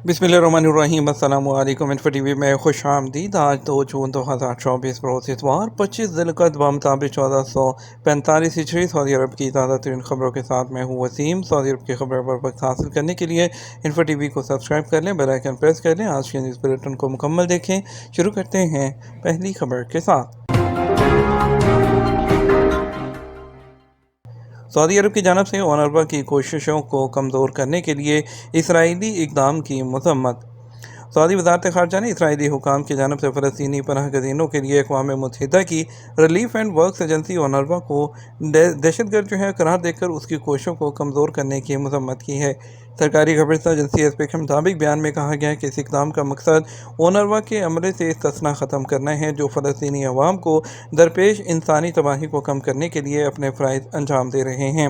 बिस्मिल्लाहिर्रहमानिर्रहीम। अस्सलामु अलैकुम। इन्फो टीवी में खुश आमदीद। आज 2 जून 2024 रोज़ इतवार 25 ज़िलक़अदा बमुताबिक 1445 हिजरी सऊदी अरब की ताज़ा तरीन खबरों के साथ मैं हूँ वसीम। सऊदी अरब की खबरें बर वक्त हासिल करने के लिए इन्फो टीवी को सब्सक्राइब कर लें, बेल आइकन प्रेस कर लें। आज के न्यूज़ बुलेटिन को मुकम्मल देखें। शुरू करते हैं पहली खबर के साथ। सऊदी अरब की जानिब से ओनरवा की कोशिशों को कमज़ोर करने के लिए इसराइली इक़दाम की मज़म्मत। सऊदी वज़ारत ख़ारजा ने इसराइली हुकाम की जानिब से फ़लस्तीनी पनाह गज़ीनों के लिए अक़वाम मुत्तहिदा की रिलीफ एंड वर्क्स एजेंसी ओनरवा को दहशतगर्द करार देकर उसकी कोशिशों को कमज़ोर करने की मज़म्मत की है। सरकारी खबरसा एजेंसी एसपी के मुताबिक बयान में कहा गया है कि इस इक़दाम का मकसद ओनरवा के अमले से इस्तिस्ना ख़त्म करना है, जो फ़लस्तीनी अवाम को दरपेश इंसानी तबाही को कम करने के लिए अपने फ़राइज़ अंजाम दे रहे हैं।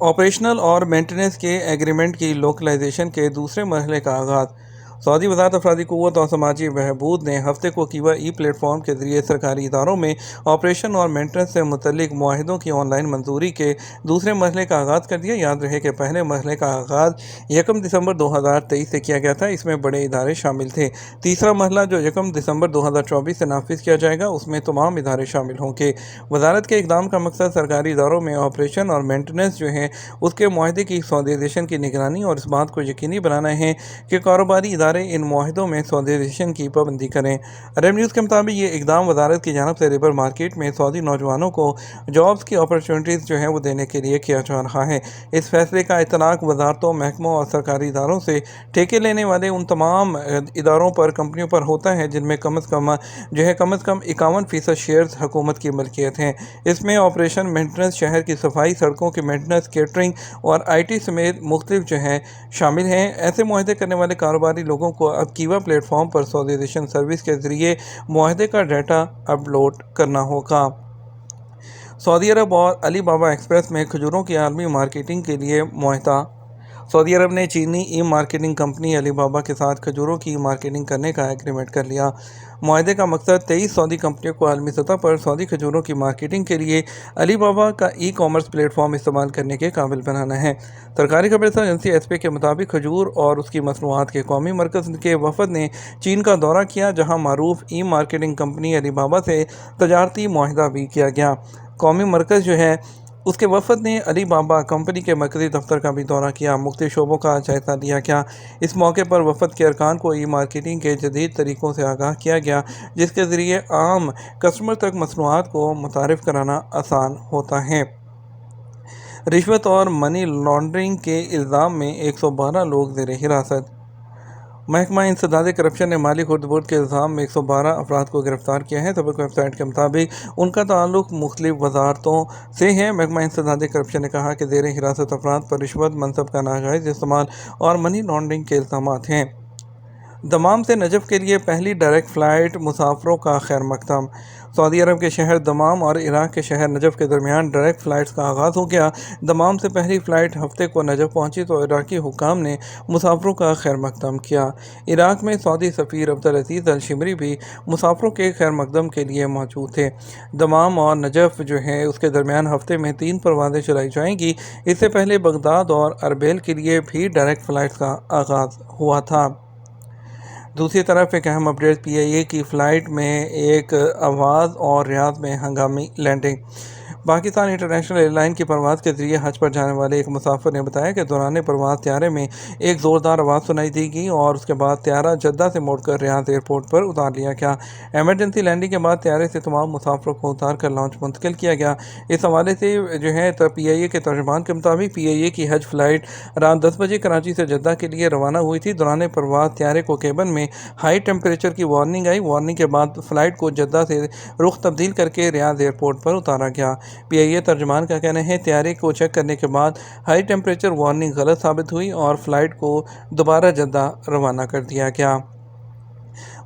ऑपरेशनल और मेंटेनेंस के एग्रीमेंट की लोकलाइजेशन के दूसरे मरहले का आगाज़। सऊदी वज़ारत अफरादी क़ुव्वत और समाजी बहबूद ने हफ्ते को कीवा ई प्लेटफॉर्म के ज़रिए सरकारी इदारों में ऑपरेशन और मेंटेनेंस से मुतल्लिक़ मुआहिदों की ऑनलाइन मंजूरी के दूसरे मरहले का आगाज़ कर दिया। याद रहे कि पहले मरहले का आगाज़ 1 दिसंबर 2023 से किया गया था। इसमें बड़े इदारे शामिल थे। तीसरा मरहला जो 1 दिसंबर 2024 से नाफिज किया जाएगा, उसमें तमाम इदारे शामिल होंगे। वज़ारत के इक़दाम का मकसद सरकारी इदारों में ऑपरेशन और मेंटेनेंस उसके मुआहिदे की सौदेशन की निगरानी और इस बात को यकीनी बनाना है कि कारोबारी इदारे इन मुआहिदों में सौदेशन की पाबंदी करें। अरब न्यूज़ के मुताबिक ये इक़दाम वज़ारत की जानिब से लेबर मार्केट में सऊदी नौजवानों को जॉब्स की अपॉर्चुनिटीज़ वो देने के लिए किया जा रहा है। इस फैसले का इतलाक़ वज़ारतों, महकमों और सरकारी इदारों से ठेके लेने वाले उन तमाम इदारों पर, कंपनियों पर होता है जिनमें कम अज़ कम 51% शेयर्स हुकूमत की मलकियत हैं। इसमें ऑपरेशन, मेंटेनेंस, शहर की सफाई, सड़कों की मेंटेनेंस, केटरिंग और IT समेत मुख्तलिफ शामिल हैं। ऐसे मुआहदे करने वाले कारोबारी लोगों को अब कीवा प्लेटफॉर्म पर सौदेशन सर्विस के ज़रिए मुआहदे का डाटा अपलोड करना होगा। सऊदी अरब और अली बाबा एक्सप्रेस में खजूरों की आलमी मार्केटिंग के लिए मुआहदा। सऊदी अरब ने चीनी ई मार्केटिंग कंपनी अली बाबा के साथ खजूरों की मार्केटिंग करने का एग्रीमेंट कर लिया। मुआहदे का मकसद 23 सऊदी कंपनियों को आलमी सतह पर सऊदी खजूरों की मार्केटिंग के लिए अली बाबा का ई-कॉमर्स प्लेटफॉर्म इस्तेमाल करने के काबिल बनाना है। सरकारी खबरसा एजेंसी एसपी के मुताबिक खजूर और उसकी मसनूआत के कौमी मरकज़ के वफद ने चीन का दौरा किया, जहाँ मारूफ ई मार्केटिंग कंपनी अली बाबा से तजारती मुआहदा भी किया गया। कौमी मरकज़ उसके वफद ने अली बाबा कंपनी के मरकज़ी दफ्तर का भी दौरा किया, मुख्तलिफ शोबों का जायज़ा लिया गया। इस मौके पर वफद के अरकान को ई मार्केटिंग के जदीद तरीक़ों से आगाह किया गया, जिसके ज़रिए आम कस्टमर तक मसनूआत को मुतारिफ़ कराना आसान होता है। रिश्वत और मनी लॉन्ड्रिंग के इल्ज़ाम में 112 लोग ज़ेर हिरासत। महकमा इंसदाद करप्शन ने माली खुर्द-बुर्द के इल्ज़ाम में 112 अफराद को गिरफ्तार किया है। सबक वेबसाइट के मुताबिक उनका ताल्लुक मुख्तलिफ वजारतों से है। महकमा इंसदाद करप्शन ने कहा कि ज़ेर हिरासत अफराद पर रिश्वत, मनसब का नाजायज़ इस्तेमाल और मनी लॉन्ड्रिंग के इल्ज़ामात हैं। दमाम से नजफ़ के लिए पहली डायरेक्ट फ़्लाइट मुसाफरों का खैर मकदम। सऊदी अरब के शहर दमाम और इराक़ के शहर नजफ़ के दरमियान डायरेक्ट फ़्लाइट्स का आगाज़ हो गया। दमाम से पहली फ़्लाइट हफ्ते को नजफ़ पहुंची तो इराक़ी हुकाम ने मुसाफरों का खैर मकदम किया। इराक़ में सऊदी सफ़ीर अब्दुल अज़ीज़ अल शिमरी भी मुसाफरों के खैर मकदम के लिए मौजूद थे। दमाम और नजफ़ उसके दरमियान हफ्ते में 3 परवाज़ें चलाई जाएंगी। इससे पहले बगदाद और अरबेल के लिए भी डायरेक्ट फ़्लाइट्स का आगाज़ हुआ था। दूसरी तरफ एक अहम अपडेट PIA की फ़्लाइट में एक आवाज़ और रियाद में हंगामी लैंडिंग। पाकिस्तान इंटरनेशनल एयरलाइन की परवाज़ के ज़रिए हज पर जाने वाले एक मुसाफिर ने बताया कि दौरान परवाज़ त्यारे में एक ज़ोरदार आवाज़ सुनाई दी गई और उसके बाद त्यारा जद्दा से मोड़कर रियाद एयरपोर्ट पर उतार लिया गया। एमरजेंसी लैंडिंग के बाद त्यारे से तमाम मुसाफिरों को उतार कर लॉन्च मुंतकिल किया गया। इस हवाले से PIA के तर्जुमान के मुताबिक PIA की हज फ़्लाइट रात 10 बजे कराची से जद्दा के लिए रवाना हुई थी। दौरान परवाज़ त्यारे को केबिन में हाई टेम्परेचर की वार्निंग आई। वार्निंग के बाद फ़्लाइट को जद्दा से रुख तब्दील करके रियाद एयरपोर्ट पर उतारा गया। PIA तर्जुमान का कहना है त्यारे को चेक करने के बाद हाई टेम्परेचर वार्निंग गलत साबित हुई और फ़्लाइट को दोबारा जद्दा रवाना कर दिया गया।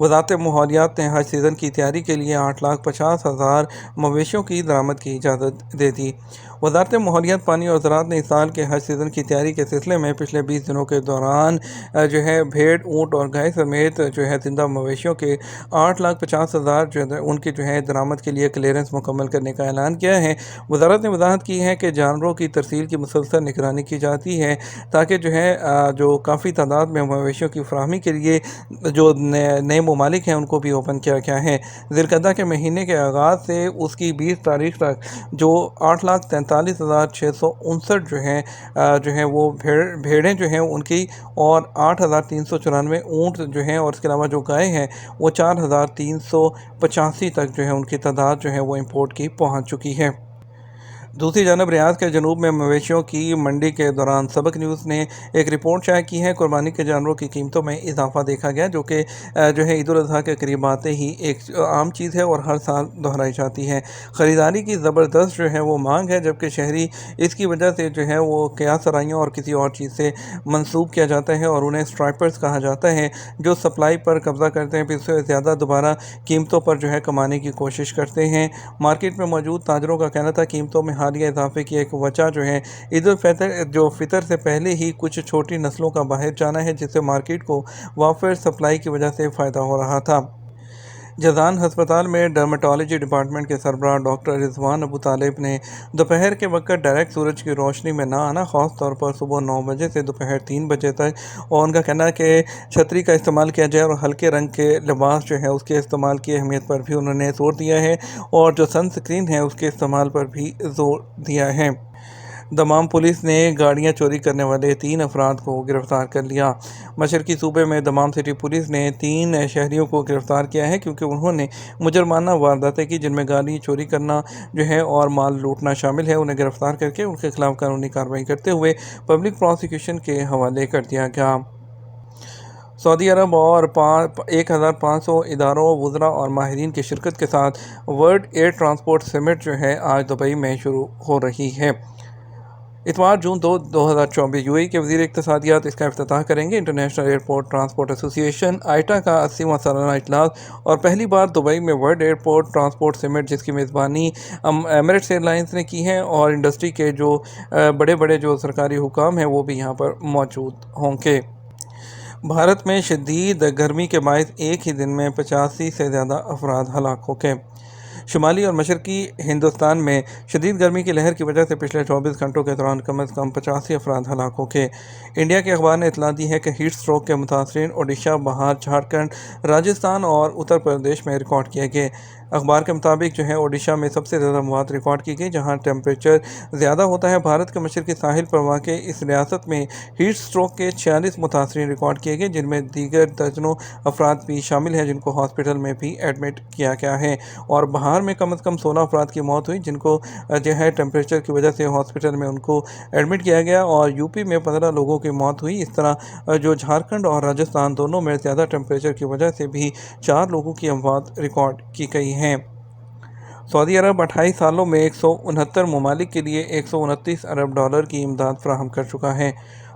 वज़ारत माहौलियात ने हज सीज़न की तैयारी के लिए 8,50,000 मवेशियों की दरामद की इजाज़त दे दी। وزارت ماحولیات، پانی اور زراعت نے اس سال کے حج سیزن کی تیاری کے سلسلے میں پچھلے 20 دنوں کے دوران جو ہے بھیڑ، اونٹ اور گائے سمیت جو ہے زندہ مویشیوں کے 8,50,000 جو ہے ان کی جو ہے درآمد کے لیے کلیئرنس مکمل کرنے کا اعلان کیا ہے۔ وزارت نے وضاحت کی ہے کہ جانوروں کی ترسیل کی مسلسل نگرانی کی جاتی ہے تاکہ جو کافی تعداد میں مویشیوں کی فراہمی کے لیے جو نئے ممالک ہیں ان کو بھی اوپن کیا گیا ہے۔ ذی القعدہ کے مہینے کے آغاز سے اس کی 20 تاریخ تک جو 8,43,659 جو ہیں وہ بھیڑیں جو ہیں ان کی، اور 8,394 اونٹ جو ہیں، اور اس کے علاوہ جو گائے ہیں وہ 4,385 تک جو ہے ان کی تعداد جو ہے وہ امپورٹ کی پہنچ چکی ہے۔ دوسری جانب ریاض کے جنوب میں مویشیوں کی منڈی کے دوران سبق نیوز نے ایک رپورٹ شائع کی ہے۔ قربانی کے جانوروں کی قیمتوں میں اضافہ دیکھا گیا، جو کہ عید الاضحیٰ کے قریب آتے ہی ایک عام چیز ہے اور ہر سال دہرائی جاتی ہے۔ خریداری کی زبردست جو ہے وہ مانگ ہے، جبکہ شہری اس کی وجہ سے جو ہے وہ قیاس آرائیوں اور کسی اور چیز سے منسوب کیا جاتا ہے اور انہیں اسٹرائپرز کہا جاتا ہے، جو سپلائی پر قبضہ کرتے ہیں، پھر اس سے زیادہ دوبارہ قیمتوں پر جو ہے کمانے کی کوشش کرتے ہیں۔ مارکیٹ میں موجود تاجروں کا کہنا تھا قیمتوں میں حالیہ اضافے کی ایک وجہ جو ہے عید الفطر سے پہلے ہی کچھ چھوٹی نسلوں کا باہر جانا ہے، جس سے مارکیٹ کو وافر سپلائی کی وجہ سے فائدہ ہو رہا تھا۔ جازان ہسپتال میں ڈرمیٹالوجی ڈپارٹمنٹ کے سربراہ ڈاکٹر رضوان ابو طالب نے دوپہر کے وقت ڈائریکٹ سورج کی روشنی میں نہ آنا، خاص طور پر صبح 9 بجے سے دوپہر 3 بجے تک، اور ان کا کہنا ہے کہ چھتری کا استعمال کیا جائے اور ہلکے رنگ کے لباس جو ہے اس کے استعمال کی اہمیت پر بھی انہوں نے زور دیا ہے، اور جو سن سکرین ہے اس کے استعمال پر بھی زور دیا ہے۔ دمام پولیس نے گاڑیاں چوری کرنے والے 3 افراد کو گرفتار کر لیا۔ مشرقی صوبے میں دمام سٹی پولیس نے 3 شہریوں کو گرفتار کیا ہے، کیونکہ انہوں نے مجرمانہ وارداتیں کی جن میں گاڑی چوری کرنا جو ہے اور مال لوٹنا شامل ہے۔ انہیں گرفتار کر کے ان کے خلاف قانونی کارروائی کرتے ہوئے پبلک پروسیکیوشن کے حوالے کر دیا گیا۔ سعودی عرب اور 1,500 اداروں، وزراء اور ماہرین کی شرکت کے ساتھ ورلڈ ایئر ٹرانسپورٹ سمٹ جو ہے آج دبئی میں شروع ہو رہی ہے۔ اتوار جون 2، 2024 UAE کے وزیر اقتصادیات اس کا افتتاح کریں گے۔ انٹرنیشنل ایئرپورٹ ٹرانسپورٹ ایسوسی ایشن آئیٹا کا 80واں سالانہ اجلاس اور پہلی بار دبئی میں ورلڈ ایئرپورٹ ٹرانسپورٹ سمٹ، جس کی میزبانی ایمریٹس ایئر لائنز نے کی ہے، اور انڈسٹری کے جو بڑے جو سرکاری حکام ہیں وہ بھی یہاں پر موجود ہوں گے۔ بھارت میں شدید گرمی کے باعث ایک ہی دن میں 85 سے زیادہ افراد ہلاک ہو گئے۔ شمالی اور مشرقی ہندوستان میں شدید گرمی کی لہر کی وجہ سے پچھلے 24 گھنٹوں کے دوران کم از کم 85 افراد ہلاک ہو گئے۔ انڈیا کے اخبار نے اطلاع دی ہے کہ ہیٹ سٹروک کے متاثرین اوڈیشہ، بہار، جھارکھنڈ، راجستھان اور اتر پردیش میں ریکارڈ کیے گئے۔ اخبار کے مطابق جو ہے اوڈیشہ میں سب سے زیادہ موات ریکارڈ کی گئی، جہاں ٹیمپریچر زیادہ ہوتا ہے۔ بھارت کے مشرقی ساحل پر واقع اس ریاست میں ہیٹ سٹروک کے 46 متاثرین ریکارڈ کیے گئے، جن میں دیگر درجنوں افراد بھی شامل ہیں جن کو ہاسپٹل میں بھی ایڈمٹ کیا گیا ہے، اور بہار میں کم از کم 16 افراد کی موت ہوئی جن کو جو ہے ٹیمپریچر کی وجہ سے ہاسپٹل میں ان کو ایڈمٹ کیا گیا، اور یوپی میں 15 لوگوں کی موت ہوئی۔ اس طرح جو جھارکھنڈ اور راجستھان دونوں میں زیادہ ٹیمپریچر کی وجہ سے بھی 4 لوگوں کی اموات ریکارڈ کی گئی ہیں۔ سعودی عرب 28 سالوں میں 169 ممالک کے لیے $129 ارب کی امداد فراہم کر چکا ہے۔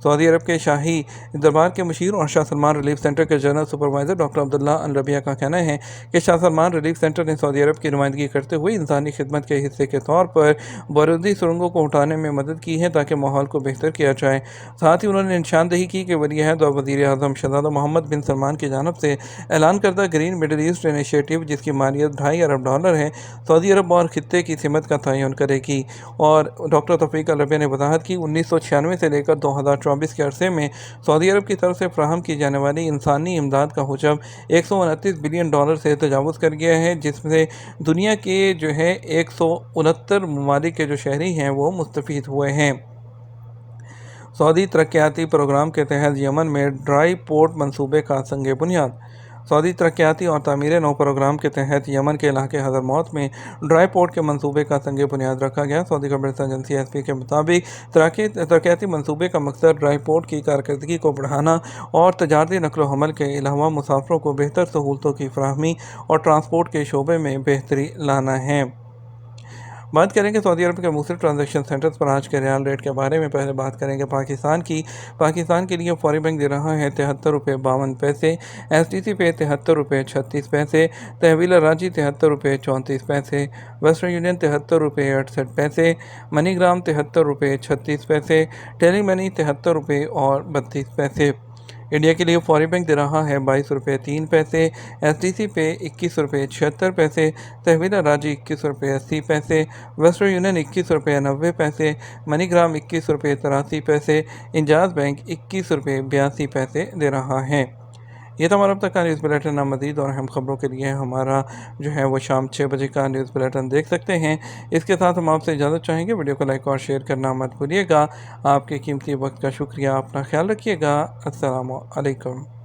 سعودی عرب کے شاہی دربار کے مشیر اور شاہ سلمان ریلیف سینٹر کے جنرل سپروائزر ڈاکٹر عبداللہ الربیہ کا کہنا ہے کہ شاہ سلمان ریلیف سینٹر نے سعودی عرب کی نمائندگی کرتے ہوئے انسانی خدمت کے حصے کے طور پر بارودی سرنگوں کو ہٹانے میں مدد کی ہے تاکہ ماحول کو بہتر کیا جائے۔ ساتھ ہی انہوں نے نشاندہی کی کہ ولی عہد اور وزیر اعظم شہزادہ محمد بن سلمان کی جانب سے اعلان کردہ گرین مڈل ایسٹ انیشیٹو، جس کی مالیت $2.5 ارب ہے، سعودی عرب اور خطے کی سمت کا تعین کرے گی۔ اور ڈاکٹر توفیق الربیہ نے وضاحت کی 1996 سے لے کر 2024 کے عرصے میں سعودی عرب کی طرف سے فراہم کی جانے والی انسانی امداد کا حجم $129 بلین سے تجاوز کر گیا ہے، جس سے دنیا کے جو ہے 169 ممالک کے جو شہری ہیں وہ مستفید ہوئے ہیں۔ سعودی ترقیاتی پروگرام کے تحت یمن میں ڈرائی پورٹ منصوبے کا سنگ بنیاد۔ سعودی ترقیاتی اور تعمیر نو پروگرام کے تحت یمن کے علاقے حضرموت میں ڈرائی پورٹ کے منصوبے کا سنگ بنیاد رکھا گیا۔ سعودی گورنمنٹ ایجنسی SP کے مطابق ترقیاتی منصوبے کا مقصد ڈرائی پورٹ کی کارکردگی کو بڑھانا اور تجارتی نقل و حمل کے علاوہ مسافروں کو بہتر سہولتوں کی فراہمی اور ٹرانسپورٹ کے شعبے میں بہتری لانا ہے۔ बात करेंगे सऊदी अरब के मुख्तलिफ ट्रांजेक्शन सेंटर्स पर आज के रियाल रेट के बारे में। पहले बात करेंगे पाकिस्तान की। पाकिस्तान के लिए फौरी बैंक दे रहा है 73 रुपये 52 पैसे, STC पे 73 रुपये 36 पैसे, तहवील रांची 73 रुपये 34 पैसे, वेस्टर्न यूनियन 73 रुपये 68 पैसे, मनीग्राम 73 रुपये 36 पैसे, टेली मनी 73 रुपये और 32 पैसे। इंडिया के लिए फौरी बैंक दे रहा है 22 रुपये 3 पैसे, STC पे 21 रुपये 76 पैसे, तहवील रांची 21 रुपये 80 पैसे, वेस्टर्न यूनियन 21 रुपये 90 पैसे, मनीग्राम 21 रुपये 83 पैसे, इंजाज बैंक 21 रुपये 82 पैसे दे रहा है। ये तो हमारा अब तक का न्यूज़ बुलेटिन। मज़ीद और अहम खबरों के लिए हमारा जो है वो शाम 6 बजे का न्यूज़ बुलेटिन देख सकते हैं। इसके साथ हम आपसे इजाज़त चाहेंगे। वीडियो को लाइक और शेयर करना मत भूलिएगा। आपके कीमती वक्त का शुक्रिया। अपना ख्याल रखिएगा। अस्सलामु अलैकुम।